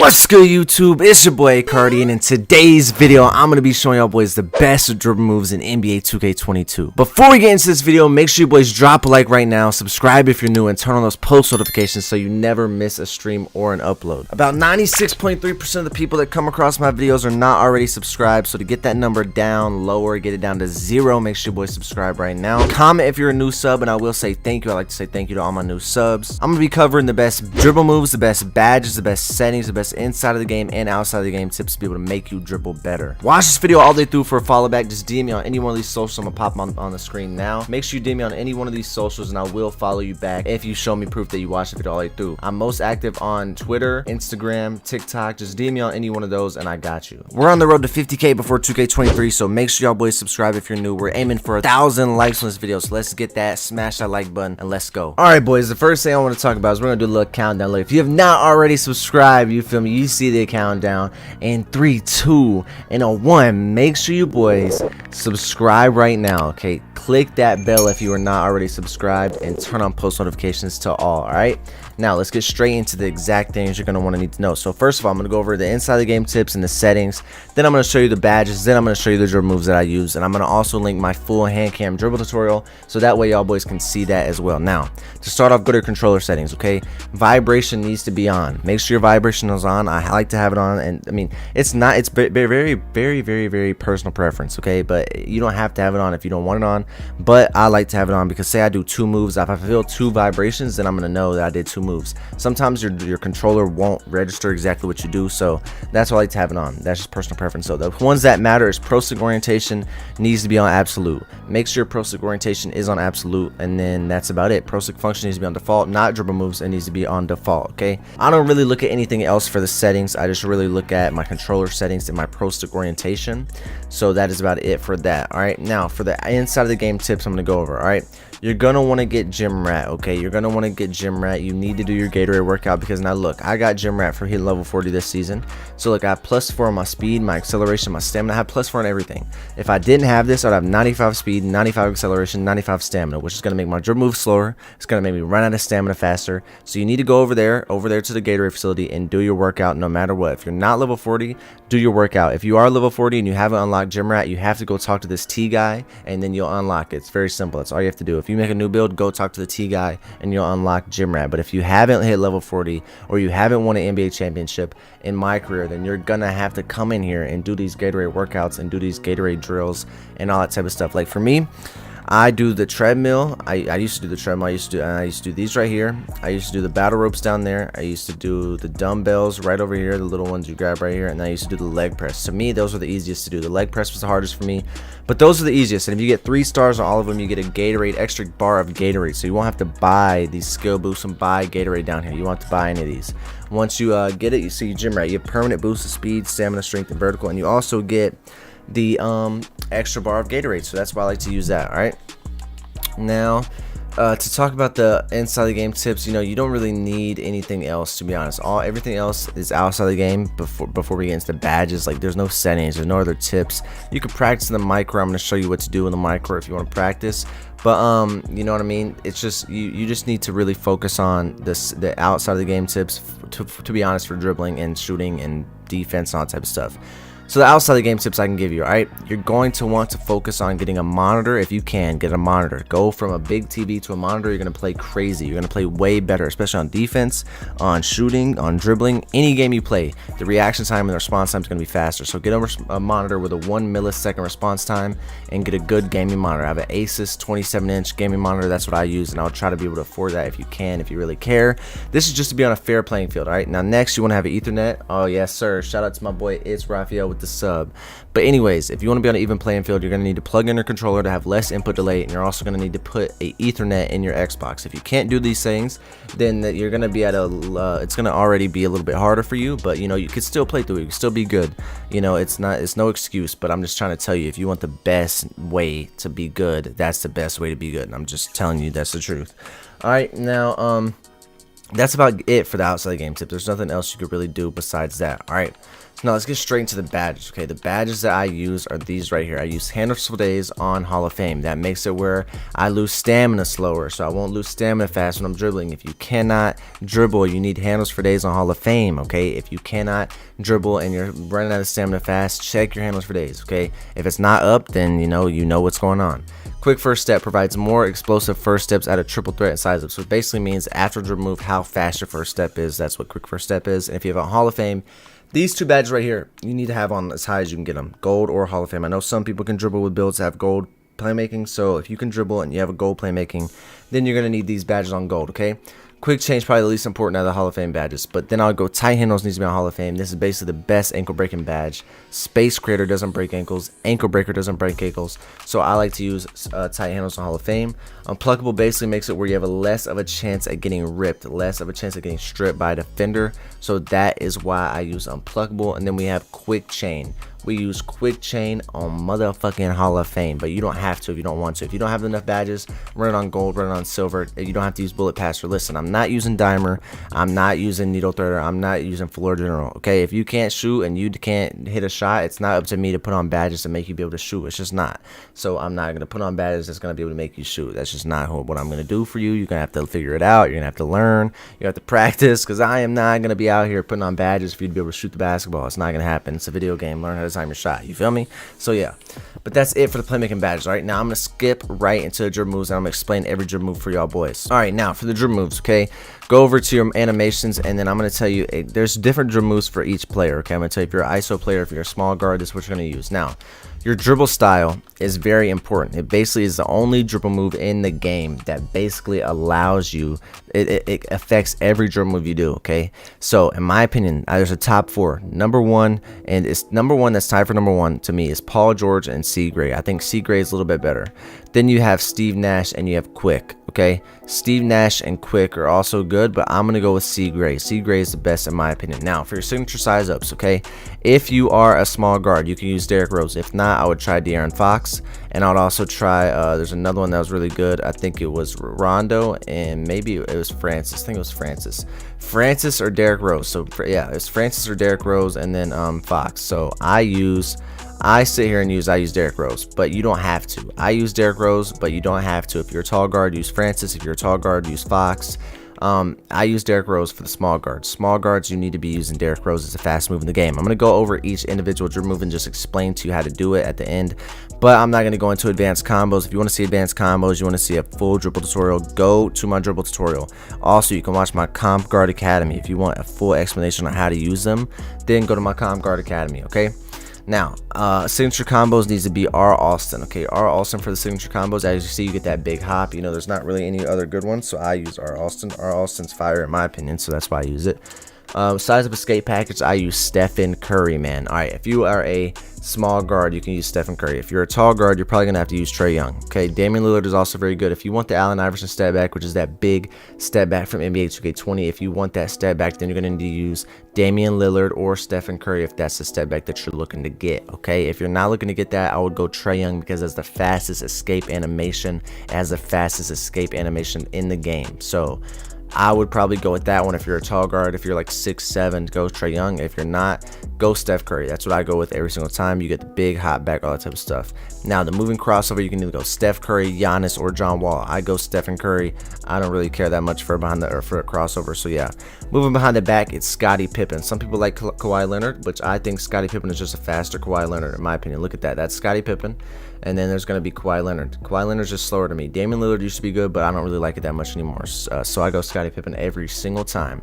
What's good, YouTube? It's your boy Cardi, and in today's video I'm going to be showing y'all boys the best dribble moves in NBA 2K22. Before we get into this video, make sure you boys drop a like right now, subscribe if you're new, and turn on those post notifications so you never miss a stream or an upload. About 96.3% of the people that come across my videos are not already subscribed, so to get that number down lower, get it down to 0, make sure you boys subscribe right now. Comment if you're a new sub, and I will say thank you. I like to say thank you to all my new subs. I'm going to be covering the best dribble moves, the best badges, the best settings, the best inside of the game and outside of the game tips to be able to make you dribble better. Watch this video all the way through for a follow back. Just DM me on any one of these socials. I'm gonna pop them on the screen now. Make sure you DM me on any one of these socials and I will follow you back if you show me proof that you watched the video all the way through. I'm most active on Twitter, Instagram, TikTok. Just DM me on any one of those and I got you. We're on the road to 50K before 2K23, so make sure y'all boys subscribe if you're new. We're aiming for 1,000 likes on this video, so let's get that. Smash that like button and let's go. All right, boys, the first thing I want to talk about is we're gonna do a little countdown. Look, if you have not already subscribed, you feel me, you see the countdown in 3, 2, and a 1. Make sure you boys subscribe right now. Okay, click that bell if you are not already subscribed and turn on post notifications to all right, now let's get straight into the exact things you're going to want to need to know. So first of all, I'm going to go over the inside of the game tips and the settings, then I'm going to show you the badges, then I'm going to show you the dribble moves that I use, and I'm going to also link my full hand cam dribble tutorial so that way y'all boys can see that as well. Now to start off, go to your controller settings. Okay, vibration needs to be on. Make sure your vibration is on. I like to have it on, and I mean it's very personal preference, okay, but you don't have to have it on if you don't want it on, but I like to have it on because say I do 2 moves, if I feel 2 vibrations, then I'm going to know that I did 2 moves. Sometimes your controller won't register exactly what you do, so that's why I like to have it on. That's just personal preference. So the ones that matter is pro stick orientation needs to be on absolute. Make sure pro stick orientation is on absolute, and then that's about it. Pro stick function needs to be on default, not dribble moves, it needs to be on default. Okay, I don't really look at anything else for the settings. I just really look at my controller settings and my pro stick orientation. So that is about it for that. All right, now for the inside of the game tips I'm going to go over. All right, you're going to want to get gym rat. Okay, you're going to want to get gym rat. You need to do your Gatorade workout because now look, I got gym rat for hitting level 40 this season. So look, I have +4 on my speed, my acceleration, my stamina. I have +4 on everything. If I didn't have this, I'd have 95 speed, 95 acceleration, 95 stamina, which is going to make my dribble move slower. It's going to make me run out of stamina faster. So you need to go over there to the Gatorade facility and do your workout no matter what. If you're not level 40, do your workout. If you are level 40 and you haven't unlocked gym rat, you have to go talk to this T guy and then you'll unlock it. It's very simple. That's all you have to do. If you make a new build, go talk to the T guy and you'll unlock gym rat. But if you haven't hit level 40 or you haven't won an NBA championship in my career, then you're gonna have to come in here and do these Gatorade workouts and do these Gatorade drills and all that type of stuff. Like for me, I do the treadmill. I used to do the treadmill. I used to do these right here. I used to do the battle ropes down there. I used to do the dumbbells right over here, the little ones you grab right here, and I used to do the leg press. To me, those were the easiest to do. The leg press was the hardest for me, but those are the easiest. And if you get 3 stars on all of them, you get a Gatorade extra bar of Gatorade. So you won't have to buy these skill boosts and buy Gatorade down here. You won't have to buy any of these. Once you get it, you see gym rat. You get permanent boost of speed, stamina, strength, and vertical, and you also get the extra bar of Gatorade. So that's why I like to use that. All right, now to talk about the inside of the game tips, you know, you don't really need anything else, to be honest. Everything else is outside of the game before we get into badges. Like there's no settings, there's no other tips. You can practice in the micro. I'm going to show you what to do in the micro if you want to practice, but you know what I mean. It's just you just need to really focus on the outside of the game tips to be honest, for dribbling and shooting and defense and all that type of stuff. So the outside of the game tips I can give you, all right, you're going to want to focus on getting a monitor. If you can get a monitor, go from a big TV to a monitor. You're going to play crazy. You're going to play way better, especially on defense, on shooting, on dribbling. Any game you play, the reaction time and the response time is going to be faster. So get a monitor with a 1 millisecond response time and get a good gaming monitor. I have an Asus 27-inch gaming monitor. That's what I use, and I'll try to be able to afford that if you can, if you really care. This is just to be on a fair playing field. All right, now next you want to have an Ethernet. Oh yes sir, shout out to my boy It's Raphael with the sub. But anyways, if you want to be on an even playing field, you're going to need to plug in your controller to have less input delay, and you're also going to need to put a Ethernet in your Xbox. If you can't do these things, then you're going to be at it's going to already be a little bit harder for you, but you know, you could still play through it. You can still be good. You know, it's no excuse, but I'm just trying to tell you, if you want the best way to be good, that's the best way to be good, and I'm just telling you that's the truth. All right, now That's about it for the outside game tip. There's nothing else you could really do besides that. All right, so now let's get straight into the badges. Okay, the badges that I use are these right here. I use handles for days on Hall of Fame. That makes it where I lose stamina slower, so I won't lose stamina fast when I'm dribbling. If you cannot dribble, you need handles for days on Hall of Fame. Okay, if you cannot dribble and you're running out of stamina fast, check your handles for days. Okay, if it's not up, then you know what's going on. Quick first step provides more explosive first steps at a triple threat and size up. So it basically means after dribble move how fast your first step is. That's what quick first step is. And if you have a Hall of Fame, these two badges right here, you need to have on as high as you can get them. Gold or Hall of Fame. I know some people can dribble with builds that have gold playmaking. So if you can dribble and you have a gold playmaking, then you're going to need these badges on gold, okay? Quick change, probably the least important out of the Hall of Fame badges. But then I'll go tight handles needs to be on Hall of Fame. This is basically the best ankle breaking badge. Space Creator doesn't break ankles. Ankle Breaker doesn't break ankles. So I like to use tight handles on Hall of Fame. Unpluckable basically makes it where you have a less of a chance at getting ripped, less of a chance at getting stripped by a defender. So that is why I use Unpluckable. And then we have Quick Chain. We use Quick Chain on motherfucking Hall of Fame, but you don't have to if you don't want to. If you don't have enough badges, run it on gold, run it on silver. You don't have to use Bullet Passer. Listen, I'm not using Dimer. I'm not using Needle Threader. I'm not using Floor General. Okay, if you can't shoot and you can't hit a shot, it's not up to me to put on badges to make you be able to shoot. It's just not. So I'm not going to put on badges that's going to be able to make you shoot. That's just not what I'm going to do for you. You're going to have to figure it out. You're going to have to learn. You have to practice, because I am not going to be out here putting on badges for you to be able to shoot the basketball. It's not going to happen. It's a video game. Learn how to time your shot. You feel me? So yeah, but that's it for the playmaking badges. All right, now I'm gonna skip right into the dribble moves and I'm gonna explain every dribble move for y'all boys. All right, now for the dribble moves, okay, go over to your animations and then I'm gonna tell you there's different dribble moves for each player. Okay, I'm gonna tell you if you're an ISO player, if you're a small guard, this is what you're gonna use. Now your dribble style is very important. It basically is the only dribble move in the game that basically allows you, it affects every dribble move you do, okay? So in my opinion, there's a top four. Number one, and it's number one that's tied for number one to me, is Paul George and C. Gray. I think C. Gray is a little bit better. Then you have Steve Nash and you have Quick, okay? Steve Nash and Quick are also good, but I'm going to go with C. Gray. C. Gray is the best in my opinion. Now, for your signature size ups, okay? If you are a small guard, you can use Derrick Rose. If not, I would try De'Aaron Fox, and I would also try, there's another one that was really good. I think it was Rondo, and maybe it was Francis. I think it was Francis or Derrick Rose. So yeah, it's Francis or Derrick Rose, and then Fox. So I use Derrick Rose, but you don't have to. I use Derrick Rose, but you don't have to. If you're a tall guard, use Francis. If you're a tall guard, use Fox. I use Derrick Rose for the small guards. Small guards, you need to be using Derrick Rose as a fast move in the game. I'm going to go over each individual dribble move and just explain to you how to do it at the end, but I'm not going to go into advanced combos. If you want to see advanced combos, you want to see a full dribble tutorial, go to my dribble tutorial. Also, you can watch my Comp Guard Academy. If you want a full explanation on how to use them, then go to my Comp Guard Academy, okay? Now, signature combos needs to be R. Alston, okay? R. Alston for the signature combos. As you see, you get that big hop. You know, there's not really any other good ones, so I use R. Alston. R. Alston's fire in my opinion, so that's why I use it. Size of escape package, I use Stephen Curry, man. All right, if you are a small guard, you can use Stephen Curry. If you're a tall guard, you're probably going to have to use Trae Young. Okay, Damian Lillard is also very good. If you want the Allen Iverson step back, which is that big step back from NBA 2K20, if you want that step back, then you're going to need to use Damian Lillard or Stephen Curry if that's the step back that you're looking to get. Okay, if you're not looking to get that, I would go Trae Young because it's the fastest escape animation, in the game. So I would probably go with that one if you're a tall guard. If you're like 6'7", go Trae Young. If you're not, go Steph Curry. That's what I go with every single time. You get the big hop back, all that type of stuff. Now, the moving crossover, you can either go Steph Curry, Giannis, or John Wall. I go Stephen Curry. I don't really care that much for behind the for a crossover. So yeah, moving behind the back, it's Scottie Pippen. Some people like Kawhi Leonard, which I think Scottie Pippen is just a faster Kawhi Leonard in my opinion. Look at that. That's Scottie Pippen. And then there's going to be Kawhi Leonard. Kawhi Leonard's just slower to me. Damian Lillard used to be good, but I don't really like it that much anymore. So I go Scottie Pippen every single time.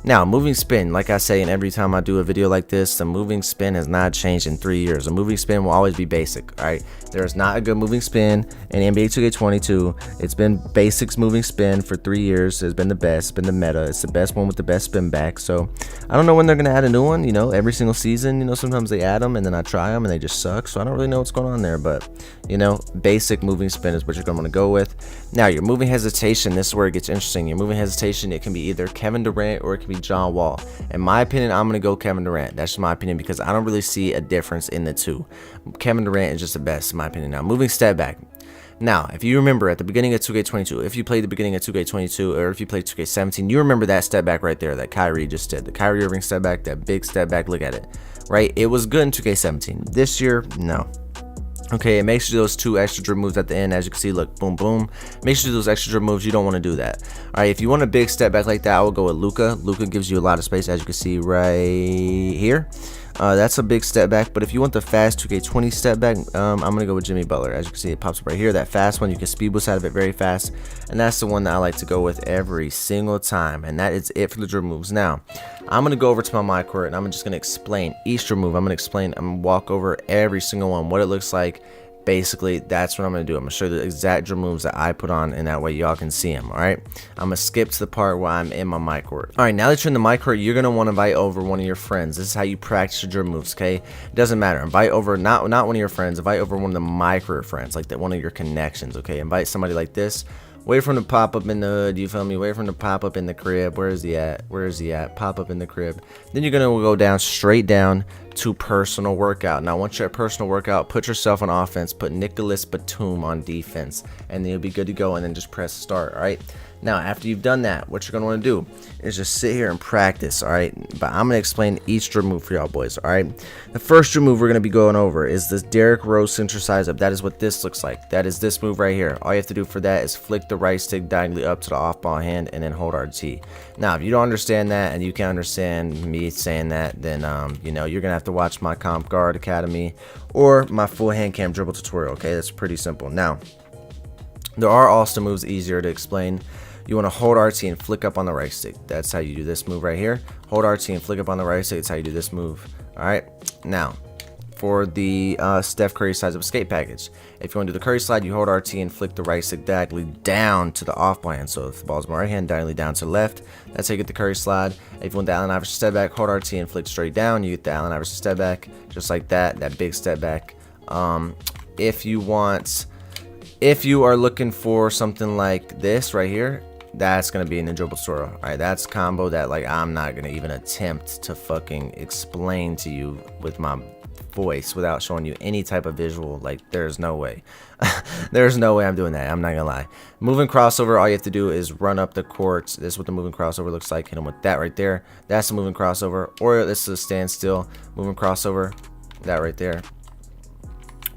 Now, moving spin, like I say, and every time I do a video like this, the moving spin has not changed in 3 years. A moving spin will always be basic, all right? There is not a good moving spin in NBA 2K22. It's been basics moving spin for 3 years. It's been the best, it's been the meta. It's the best one with the best spin back. So I don't know when they're going to add a new one, you know, every single season. You know, sometimes they add them and then I try them and they just suck. So I don't really know what's going on there, but, you know, basic moving spin is what you're going to want to go with. Now, your moving hesitation, this is where it gets interesting. Your moving hesitation, it can be either Kevin Durant or it can be John Wall. In my opinion, I'm going to go Kevin Durant. That's just my opinion because I don't really see a difference in the two. Kevin Durant is just the best in my opinion. Now, moving step back. Now, if you remember at the beginning of 2K22, if you played the beginning of 2K22, or if you played 2K17, you remember that step back right there that Kyrie just did. The Kyrie Irving step back, that big step back, look at it, right? It was good in 2K17. This year, no. Okay, it makes you do those 2 extra dribble moves at the end. As you can see, look, boom, boom. Make sure you do those extra dribble moves. You don't want to do that. All right, if you want a big step back like that, I will go with Luka. Luka gives you a lot of space, as you can see right here. That's a big step back. But if you want the fast 2K20 step back, I'm going to go with Jimmy Butler. As you can see, it pops up right here. That fast one, you can speed boost out of it very fast. And that's the one that I like to go with every single time. And that is it for the dribble moves. Now, I'm going to go over to my court, and I'm just going to explain each dribble move. I'm going to walk over every single one, what it looks like. Basically, that's what I'm going to do. I'm going to show you the exact dribble moves that I put on, and that way y'all can see them, all right? I'm going to skip to the part where I'm in my court. All right, now that you're in the court, you're going to want to invite over one of your friends. This is how you practice your dribble moves, okay? It doesn't matter. Invite over, not one of your friends. Invite over one of the court friends, like one of your connections, okay? Invite somebody like this. Wait for him to pop up in the hood, you feel me? Wait for him to pop up in the crib. Where is he at? Where is he at? Pop up in the crib. Then you're going to go down, straight down to personal workout. Now, once you're at personal workout, put yourself on offense, put Nicholas Batum on defense, and then you'll be good to go, and then just press start, all right? Now, after you've done that, what you're going to want to do is just sit here and practice, all right? But I'm going to explain each dribble move for y'all boys, all right? The first dribble move we're going to be going over is this Derrick Rose center size up. That is what this looks like. That is this move right here. All you have to do for that is flick the right stick diagonally up to the off-ball hand and then hold RT. Now, if you don't understand that and you can't understand me saying that, then, you know, you're going to have to watch my Comp Guard Academy or my full hand cam dribble tutorial, okay? That's pretty simple. Now, there are also moves easier to explain. You want to hold RT and flick up on the right stick. That's how you do this move right here. Hold RT and flick up on the right stick. That's how you do this move. All right. Now, for the Steph Curry size up skate package, if you want to do the Curry slide, you hold RT and flick the right stick diagonally down to the off ball hand. So if the ball's in my right hand, diagonally down to the left. That's how you get the Curry slide. If you want the Allen Iverson step back, hold RT and flick straight down. You get the Allen Iverson step back, just like that. That big step back. If you are looking for something like this right here, that's going to be in the dribble tutorial. All right, that's combo that, like, I'm not going to even attempt to fucking explain to you with my voice without showing you any type of visual. Like, there's no way. There's no way I'm doing that. I'm not gonna lie. Moving crossover, all you have to do is run up the court. This is what the moving crossover looks like. Hit him with that right there. That's the moving crossover. Or this is a standstill moving crossover. That right there.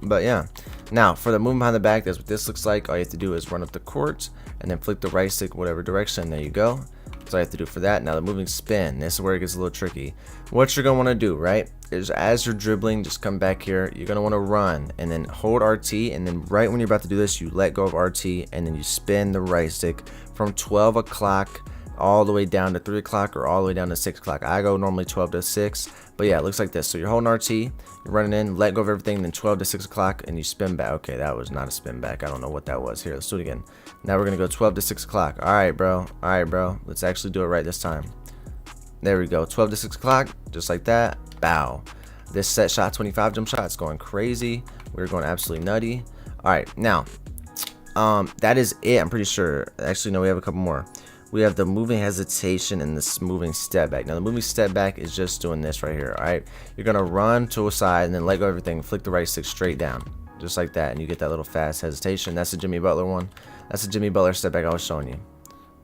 But yeah, now for the movement behind the back, that's what this looks like. All you have to do is run up the court and then flick the right stick whatever direction. There you go. That's all you have to do for that. Now the moving spin, this is where it gets a little tricky. What you're gonna want to do, right, is as you're dribbling, just come back here. You're gonna want to run and then hold RT, and then right when you're about to do this, you let go of RT and then you spin the right stick from 12 o'clock all the way down to 3 o'clock or all the way down to 6 o'clock. I go normally 12 to 6, but yeah, it looks like this. So you're holding RT, you're running in, let go of everything, then 12 to 6 o'clock, and you spin back. Okay, that was not a spin back. I don't know what that was. Here, let's do it again. Now we're gonna go 12 to 6 o'clock. All right, bro. All right, bro. Let's actually do it right this time. There we go. 12 to 6 o'clock, just like that. Bow. This set shot 25 jump shot. It's going crazy. We're going absolutely nutty. All right, now, that is it. I'm pretty sure. Actually, no, we have a couple more. We have the moving hesitation and this moving step back. Now the moving step back is just doing this right here. All right, you're gonna run to a side and then let go of everything, flick the right stick straight down, just like that, and you get that little fast hesitation. That's the Jimmy Butler one. That's the Jimmy Butler step back I was showing you.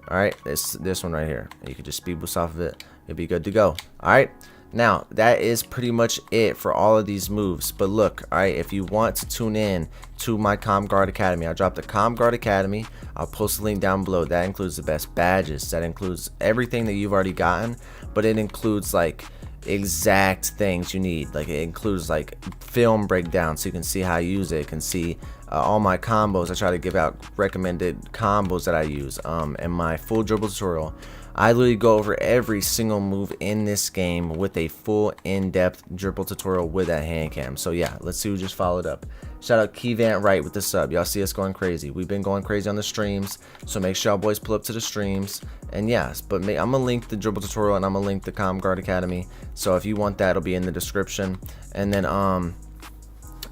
All right, this one right here. You can just speed boost off of it. You'll be good to go. All right. Now, that is pretty much it for all of these moves. But look, all right, if you want to tune in to my Comp Guard Academy, I'll drop the Comp Guard Academy. I'll post the link down below. That includes the best badges. That includes everything that you've already gotten, but it includes, like, exact things you need. Like, it includes, like, film breakdown so you can see how I use it. You can see all my combos. I try to give out recommended combos that I use. And my full dribble tutorial. I literally go over every single move in this game with a full in-depth dribble tutorial with that hand cam. So yeah, let's see who just followed up. Shout out Keyvant Wright with the sub. Y'all see us going crazy. We've been going crazy on the streams, so make sure y'all boys pull up to the streams. And yes, but I'm gonna link the dribble tutorial and I'm gonna link the Comp Guard Academy. So if you want that, it'll be in the description. And then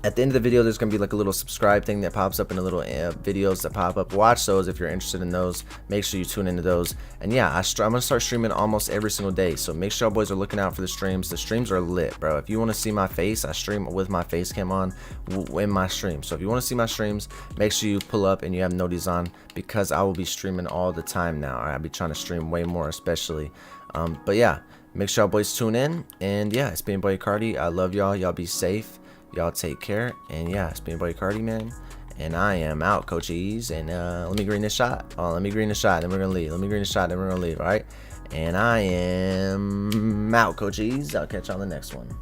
At the end of the video, there's gonna be like a little subscribe thing that pops up and a little videos that pop up. Watch those if you're interested in those. Make sure you tune into those. And yeah, I'm gonna start streaming almost every single day. So make sure y'all boys are looking out for the streams. The streams are lit, bro. If you want to see my face, I stream with my face cam on in my stream. So if you want to see my streams, make sure you pull up and you have noties on, because I will be streaming all the time now. I'll be trying to stream way more, especially. But yeah, make sure y'all boys tune in. And yeah, it's been boy Cardi. I love y'all. Y'all be safe. Y'all take care, and yeah, it's been boy Cardi, man, and I am out, coaches. And let me green this shot. Oh, let me green the shot, then we're gonna leave. Let me green the shot, then we're gonna leave. All right, and I am out, coaches. I'll catch you on the next one.